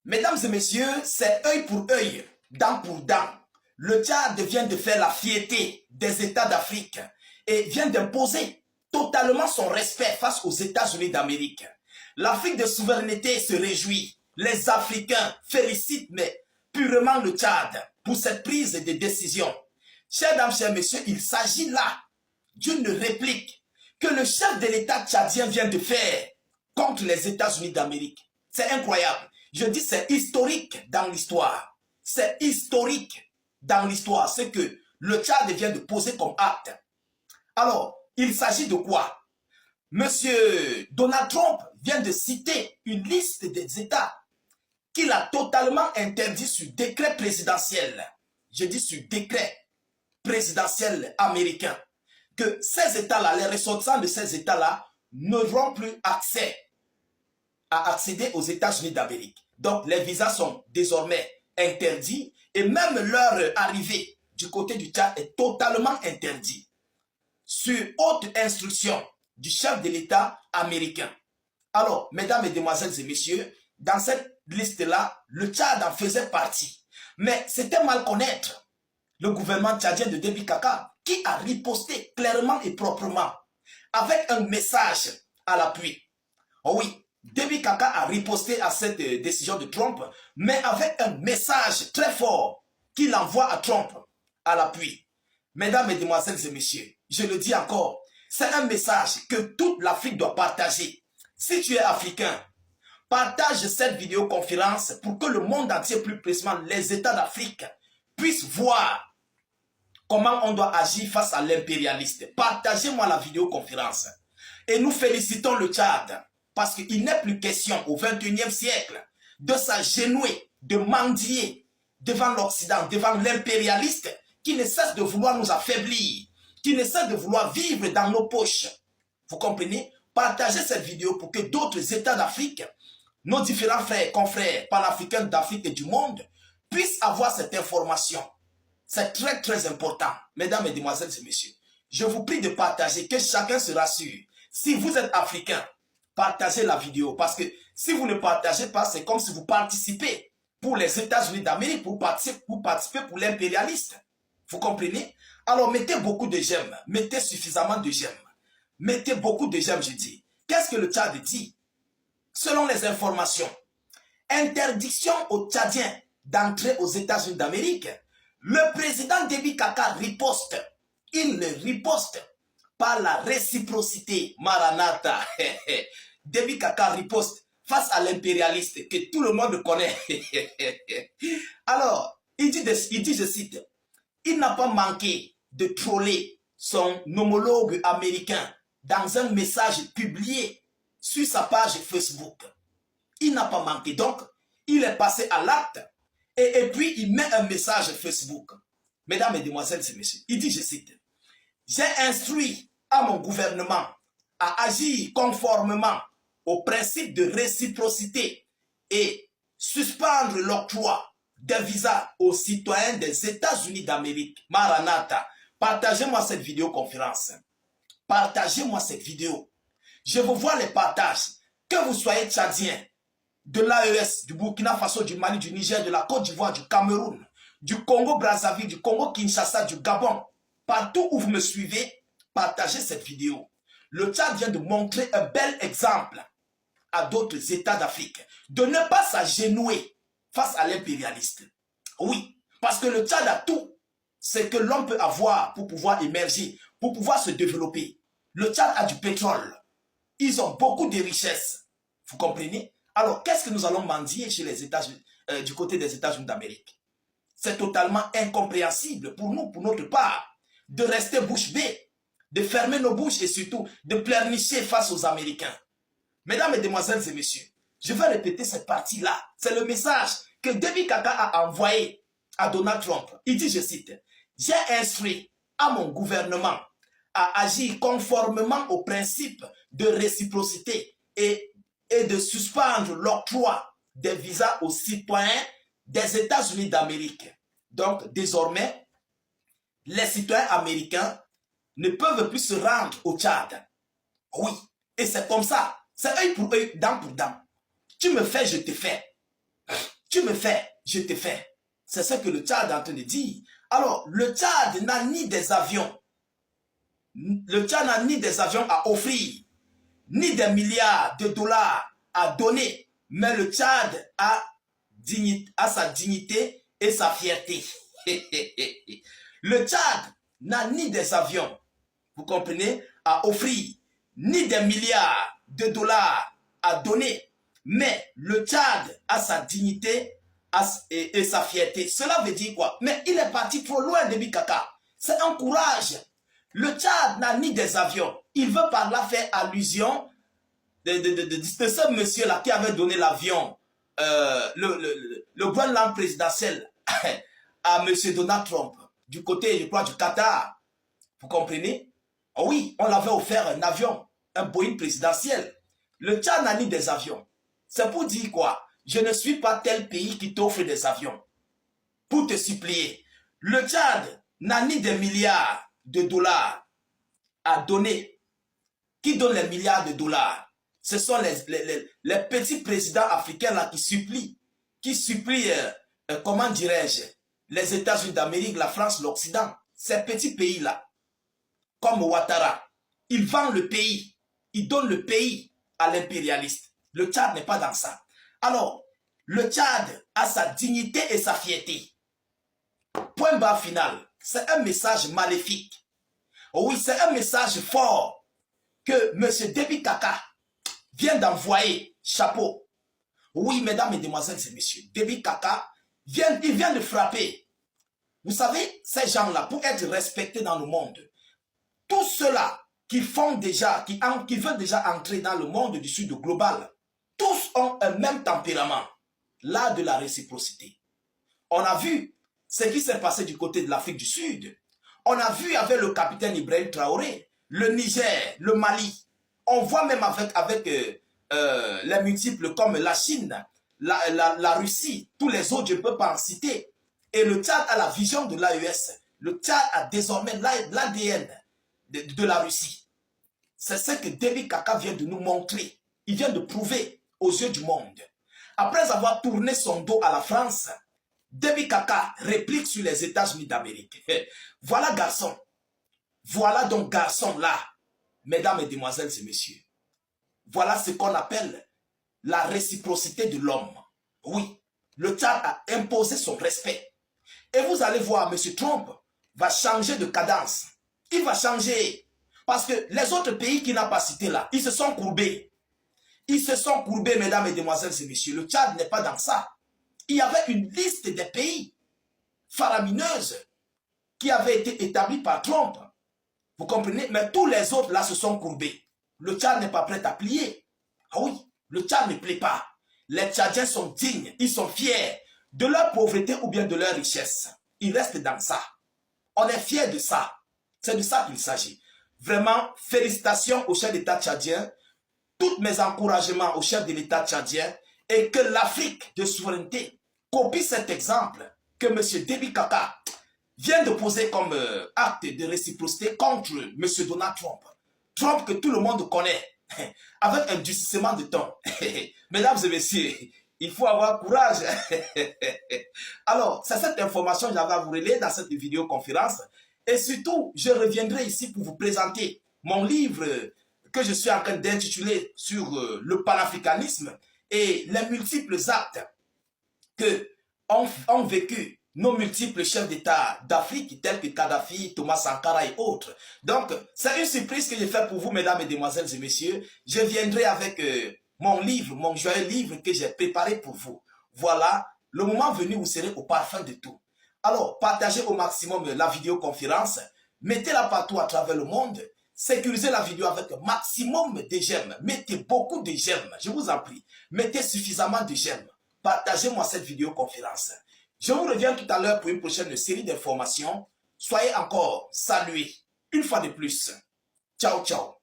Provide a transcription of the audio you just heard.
Mesdames et messieurs, c'est œil pour œil, dent pour dent. Le Tchad vient de faire la fierté des États d'Afrique et vient d'imposer totalement son respect face aux États-Unis d'Amérique. L'Afrique de souveraineté se réjouit. Les Africains félicitent mais purement le Tchad pour cette prise de décision. Chers dames, chers messieurs, il s'agit là d'une réplique que le chef de l'État tchadien vient de faire contre les États-Unis d'Amérique. C'est incroyable. Je dis c'est historique dans l'histoire. C'est historique dans l'histoire, ce que le Tchad vient de poser comme acte. Alors, il s'agit de quoi? Monsieur Donald Trump vient de citer une liste des États qu'il a totalement interdit sur décret présidentiel. Je dis sur décret présidentiel américain. Que ces États-là, les ressortissants de ces États-là, n'auront plus accès à accéder aux États-Unis d'Amérique. Donc, les visas sont désormais interdits et même leur arrivée du côté du Tchad est totalement interdite. Sur haute instruction du chef de l'État américain. Alors, mesdames, mesdemoiselles et messieurs, dans cette liste-là, le Tchad en faisait partie. Mais c'était mal connaître le gouvernement tchadien de Déby Kaka qui a riposté clairement et proprement avec un message à l'appui. Oh oui, Déby Kaka a riposté à cette décision de Trump, mais avec un message très fort qu'il envoie à Trump à l'appui. Mesdames, mesdemoiselles et messieurs, je le dis encore, c'est un message que toute l'Afrique doit partager. Si tu es africain, partage cette vidéoconférence pour que le monde entier, plus précisément les États d'Afrique, puissent voir comment on doit agir face à l'impérialiste. Partagez-moi la vidéoconférence. Et nous félicitons le Tchad. Parce qu'il n'est plus question au XXIe siècle de s'agenouiller, de mendier devant l'Occident, devant l'impérialiste qui ne cesse de vouloir nous affaiblir, qui ne cesse de vouloir vivre dans nos poches. Vous comprenez? Partagez cette vidéo pour que d'autres États d'Afrique, nos différents frères, confrères panafricains d'Afrique et du monde, puissent avoir cette information. C'est très très important, mesdames, mesdemoiselles et messieurs. Je vous prie de partager, que chacun se rassure. Si vous êtes africain, partagez la vidéo, parce que si vous ne partagez pas, c'est comme si vous participez pour les États-Unis d'Amérique, pour participer pour l'impérialiste. Vous comprenez? Alors mettez beaucoup de j'aime, mettez suffisamment de j'aime. Mettez beaucoup de j'aime, je dis. Qu'est-ce que le Tchad dit? Selon les informations, interdiction aux Tchadiens d'entrer aux États-Unis d'Amérique, le président Déby Kaka riposte. Il riposte par la réciprocité. Maranatha. Déby Kaka riposte face à l'impérialiste que tout le monde connaît. Alors, il dit, je cite, il n'a pas manqué de troller son homologue américain dans un message publié sur sa page Facebook. Il n'a pas manqué. Donc, il est passé à l'acte et puis il met un message Facebook. Mesdames, mesdemoiselles et messieurs, il dit, je cite, j'ai instruit à mon gouvernement à agir conformément au principe de réciprocité et suspendre l'octroi des visas aux citoyens des États-Unis d'Amérique. Maranatha, partagez-moi cette vidéoconférence. Partagez-moi cette vidéo. Je vous vois les partages. Que vous soyez tchadien, de l'AES, du Burkina Faso, du Mali, du Niger, de la Côte d'Ivoire, du Cameroun, du Congo-Brazzaville, du Congo-Kinshasa, du Gabon, partout où vous me suivez, partagez cette vidéo. Le Tchad vient de montrer un bel exemple à d'autres États d'Afrique de ne pas s'agenouiller face à l'impérialiste. Oui, parce que le Tchad a tout ce que l'on peut avoir pour pouvoir émerger, pour pouvoir se développer. Le Tchad a du pétrole. Ils ont beaucoup de richesses. Vous comprenez? Alors, qu'est-ce que nous allons mendier chez les États-Unis, du côté des États-Unis d'Amérique? C'est totalement incompréhensible pour nous, pour notre part, de rester bouche bée, de fermer nos bouches et surtout de pleurnicher face aux Américains. Mesdames, mesdemoiselles et messieurs, je vais répéter cette partie-là. C'est le message que Déby Kaka a envoyé à Donald Trump. Il dit, je cite, « J'ai instruit à mon gouvernement à agir conformément au principe de réciprocité et de suspendre l'octroi des visas aux citoyens des États-Unis d'Amérique. » Donc, désormais, les citoyens américains ne peuvent plus se rendre au Tchad. Oui, et c'est comme ça. C'est œil pour œil, dent pour dent. Tu me fais, je te fais. tu me fais, je te fais. C'est ce que le Tchad est en train de dire. Alors, le Tchad n'a ni des avions. Le Tchad n'a ni des avions à offrir, ni des milliards de dollars à donner. Mais le Tchad a sa dignité et sa fierté. Le Tchad n'a ni des avions, vous comprenez, à offrir, ni des milliards de dollars à donner. Mais le Tchad a sa dignité et sa fierté. Cela veut dire quoi? Mais il est parti trop loin de Bikaka. C'est un courage. Le Tchad n'a ni des avions. Il veut par là faire allusion de ce monsieur-là qui avait donné l'avion, le Groenland présidentiel à monsieur Donald Trump, du côté, je crois, du Qatar. Vous comprenez? Oh oui, on l'avait offert un avion, un Boeing présidentiel. Le Tchad n'a ni des avions. C'est pour dire quoi? Je ne suis pas tel pays qui t'offre des avions. Pour te supplier. Le Tchad n'a ni des milliards de dollars à donner. Qui donne les milliards de dollars? Ce sont les petits présidents africains là qui supplient, comment dirais-je, les États-Unis d'Amérique, la France, l'Occident. Ces petits pays-là, comme Ouattara, ils vendent le pays, ils donnent le pays à l'impérialiste. Le Tchad n'est pas dans ça. Alors, le Tchad a sa dignité et sa fierté. Point bas final, c'est un message maléfique. Oui, c'est un message fort que M. Déby Kaka vient d'envoyer. Chapeau. Oui, mesdames et demoiselles et messieurs, Déby Kaka, il vient de frapper. Vous savez, ces gens-là, pour être respectés dans le monde, tous ceux-là qui font déjà, qui veulent déjà entrer dans le monde du sud global, tous ont un même tempérament, l'art de la réciprocité. On a vu ce qui s'est passé du côté de l'Afrique du Sud. On a vu avec le capitaine Ibrahim Traoré, le Niger, le Mali. On voit même avec les multiples comme la Chine, la Russie, tous les autres, je ne peux pas en citer. Et le Tchad a la vision de l'AES. Le Tchad a désormais l'ADN de la Russie. C'est ce que Déby Kaka vient de nous montrer. Il vient de prouver aux yeux du monde. Après avoir tourné son dos à la France, Déby Kaka réplique sur les États-Unis d'Amérique. Voilà garçon. Voilà donc garçon là, mesdames et demoiselles et messieurs. Voilà ce qu'on appelle la réciprocité de l'homme. Oui, le Tchad a imposé son respect. Et vous allez voir, M. Trump va changer de cadence. Il va changer. Parce que les autres pays qu'il n'a pas cités là, ils se sont courbés. Ils se sont courbés, mesdames et demoiselles et messieurs. Le Tchad n'est pas dans ça. Il y avait une liste des pays faramineuses qui avait été établie par Trump. Vous comprenez? Mais tous les autres là se sont courbés. Le Tchad n'est pas prêt à plier. Ah oui, le Tchad ne plaît pas. Les Tchadiens sont dignes, ils sont fiers de leur pauvreté ou bien de leur richesse. Ils restent dans ça. On est fiers de ça. C'est de ça qu'il s'agit. Vraiment, félicitations au chef d'État tchadien. Tous mes encouragements au chef de l'État tchadien. Et que l'Afrique de souveraineté copie cet exemple que M. Déby Kaka vient de poser comme acte de réciprocité contre M. Donald Trump. Trump que tout le monde connaît, avec un durcissement de ton. Mesdames et messieurs, il faut avoir courage. Alors, c'est cette information que j'avais à vous relayer dans cette vidéoconférence. Et surtout, je reviendrai ici pour vous présenter mon livre que je suis en train d'intituler sur le panafricanisme et les multiples actes que ont vécu nos multiples chefs d'État d'Afrique, tels que Kadhafi, Thomas Sankara et autres. Donc, c'est une surprise que j'ai fait pour vous, mesdames et demoiselles et messieurs. Je viendrai avec mon livre, mon joyeux livre que j'ai préparé pour vous. Voilà, le moment venu, vous serez au parfum de tout. Alors, partagez au maximum la vidéoconférence, mettez-la partout à travers le monde, sécurisez la vidéo avec un maximum de j'aime. Mettez beaucoup de j'aime, je vous en prie. Mettez suffisamment de j'aime. Partagez-moi cette vidéoconférence. Je vous reviens tout à l'heure pour une prochaine série d'informations. Soyez encore salués une fois de plus. Ciao, ciao.